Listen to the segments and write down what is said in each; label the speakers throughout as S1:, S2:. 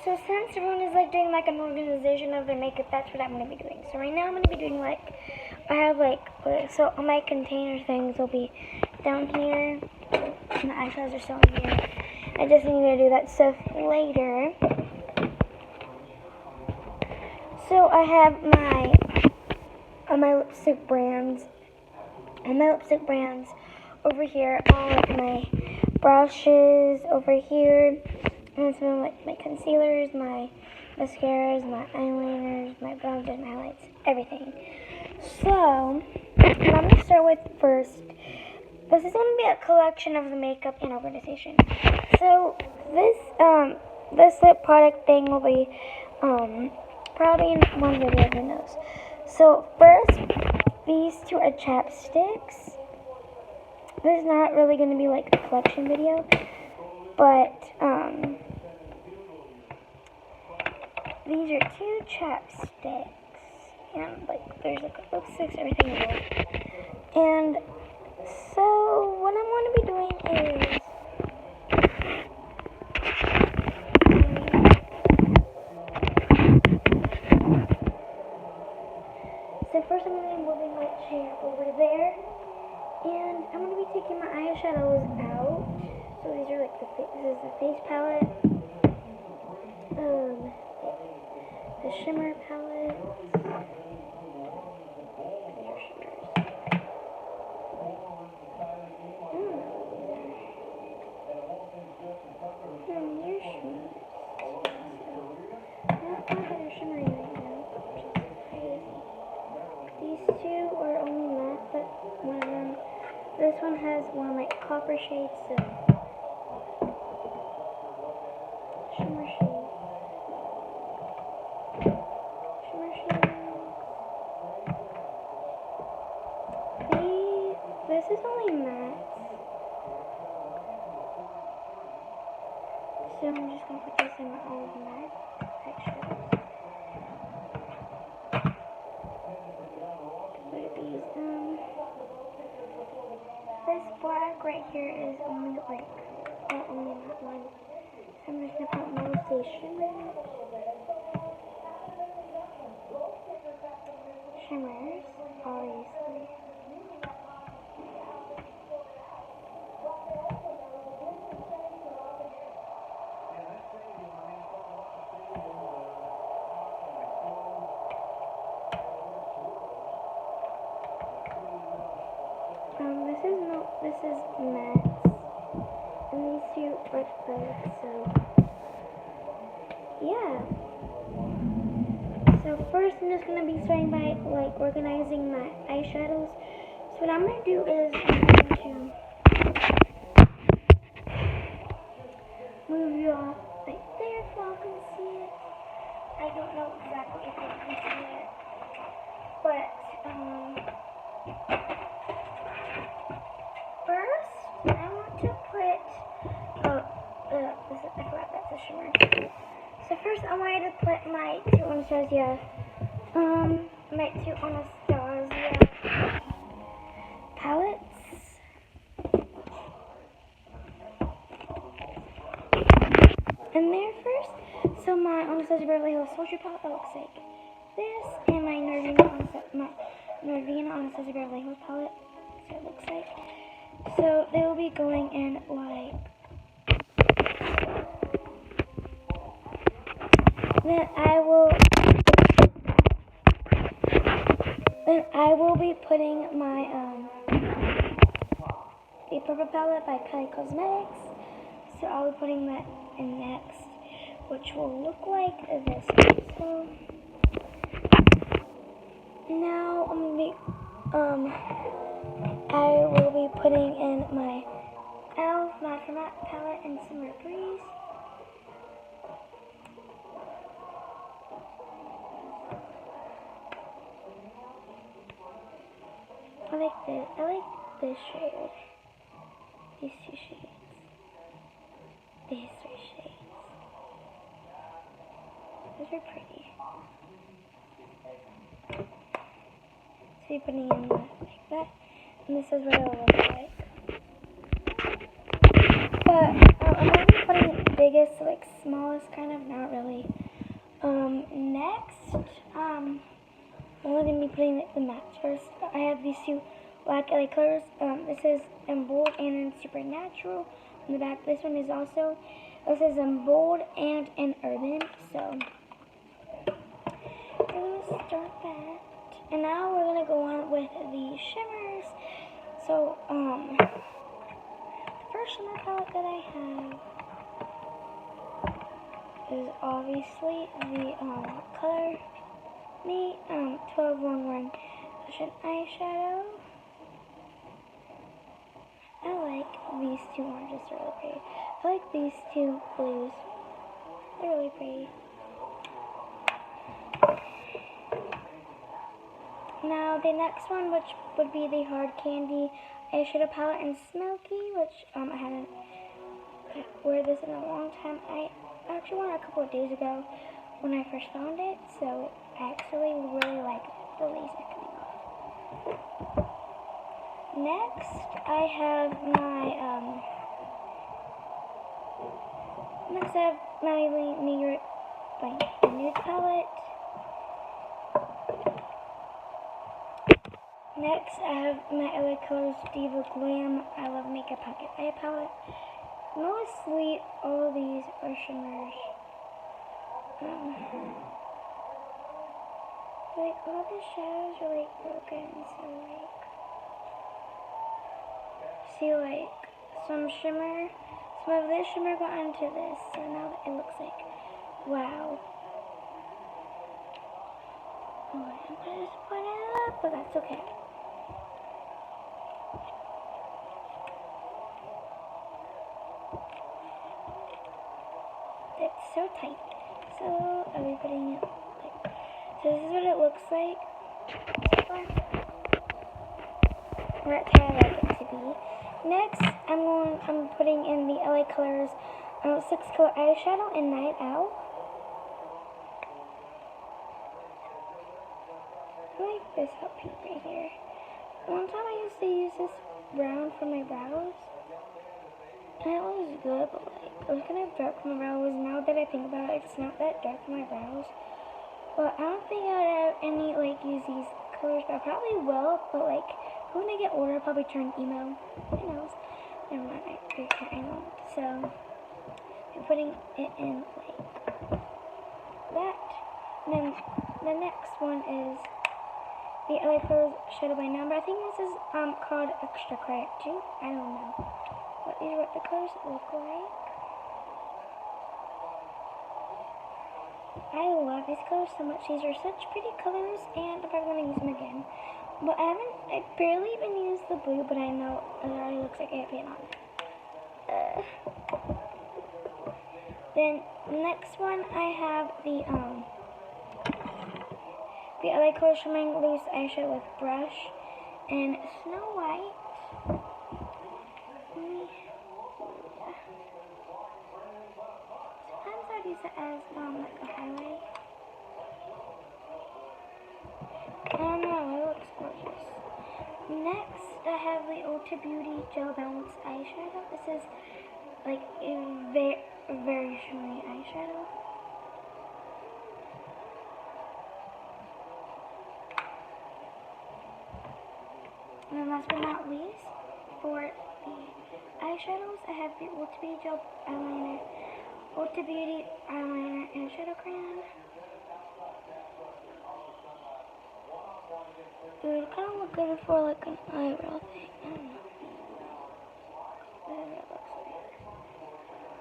S1: So since everyone is like doing like an organization of their makeup, that's what I'm gonna be doing. So right now I'm gonna be doing like, I have like, so all my container things will be down here, and the eyeshadows are still in here. I just need to do that stuff later. So I have my lipstick brands, over here. All like my brushes over here. And some of like my concealers, my mascaras, my eyeliners, my bronzers, my highlights, everything. So, what I'm going to start with first, this is going to be a collection of the makeup and organization. So, this lip product thing will be, probably in one video, who knows. So, first, these two are chapsticks. This is not really going to be like a collection video, but, these are two chapsticks, and like there's like lipsticks, everything else. And so what I'm going to be doing is so first I'm going to be moving my chair over there, and I'm going to be taking my eyeshadows out. So these are like this is the face palette, the shimmer palette. These two are only matte, but one of them, this one has one like copper shades, so shimmer shades. This is only matte, so I'm just going to put this in all of matte textures. This black right here is only like, only that one. So I'm just going to put mostly shimmers. Shimmers, obviously. This is matte, and these two are both, so, yeah. So first I'm just going to be starting by, like, organizing my eyeshadows. So what I'm going to do is, I'm going to move you off right there so y'all can see it. I don't know exactly if you can see it, but, first, I want to put, I forgot that's a shimmer. So first I wanted to put my two Anastasia palettes. And there first, so my Anastasia Beverly Hills Soldier palette, that looks like this, and my Norvina Anastasia Beverly Hills palette, so it looks like. So they will be going in like, then I will be putting my the purple palette by Kylie Cosmetics. So I'll be putting that in next, which will look like this. So now I'm gonna be I will be putting in my e.l.f. Matte for Matte palette and Summer Breeze. I like this shade. These two shades. These three shades. Those are pretty. So you're putting in like that. And this is what it will look like. But I'm going to be putting biggest, like smallest kind of, not really. Next, we're going to be putting the match. First, I have these two black LA colors. This is in bold and in supernatural. On the back, this one is also, this is in bold and in urban. So, we're going to start that. And now we're going to go on with the shimmers. So, the first shimmer palette that I have is obviously the Color Me 1211 Cushion Eyeshadow. I like these two oranges, they're really pretty. I like these two blues, they're really pretty. Now the next one, which would be the Hard Candy Eyeshadow Palette in Smoky, which I haven't wear this in a long time. I actually wore it a couple of days ago when I first found it, so I actually really like the lace coming off. Next, I have my New York nude palette. Next, I have my LA Colors Diva Glam I Love Makeup Pocket Eye Palette. Mostly, all these are shimmers. Like, all the shadows are, like, broken, so, like, see, like, some of this shimmer got into this, so now it looks like, wow. Oh, I'm just putting it up, but that's okay. It's so tight. So I'll be putting it like, so this is what it looks like so far. That's how I like it to be. Next, I'm putting in the LA Colors 6 color eyeshadow in Night Out. I like this hot pink right here. One time I used to use this brown for my brows. And it was good, but like, it was kind of dark for my brows. Now that I think about it, it's not that dark for my brows. But I don't think I would have any, like, use these colors, but I probably will. But like, when I get older, I'll probably turn emo. Who knows? Never mind, I won't. So, I'm putting it in like that. And then the next one is the LA Colors Shadow by Number. I think this is called Extra Correcting. I don't know. But these are what the colors look like. I love these colors so much. These are such pretty colors, and I'm probably going to use them again. But I barely even used the blue, but I know it already looks like I have paint on. Then next one, I have the LA Colors Shimmering Loose Eyeshadow with Brush and Snow White. Sometimes I'd use it as like a highlight. Oh no, it looks gorgeous. Next, I have the Ulta Beauty Gel Balance Eyeshadow. This is like a very shimmery eyeshadow. And then last but not least, for the eyeshadows, I have the Ulta Beauty Gel Eyeliner, Ulta Beauty Eyeliner and Shadow Crayon. It would kind of look good for like an eyebrow thing. I don't know. Whatever it looks like.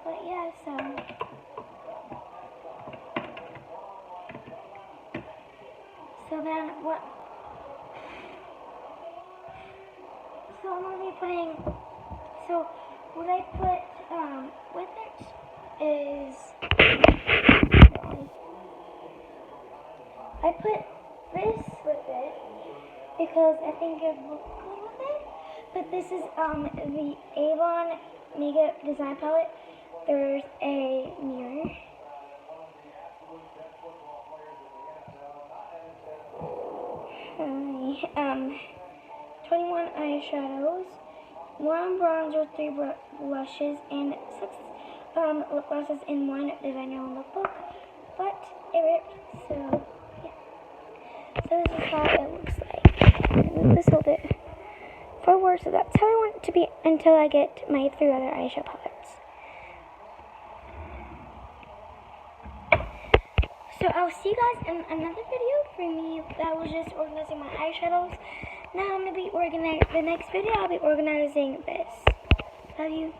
S1: But yeah, so then what? So I'm gonna be putting. So what I put with it is I put this with it because I think it would look good with it. But this is the Avon Makeup Design Palette. There's a mirror. 21 eyeshadows, 1 bronzer, 3 blushes, and 6 lip glosses in one Design Your Own Lookbook, but it ripped, so yeah. So this is how it looks like. Move this a little bit forward, so that's how I want it to be until I get my 3 other eyeshadow palettes. So I'll see you guys in another video for me that was just organizing my eyeshadows. Now I'm going to be organizing, the next video I'll be organizing this. Love you.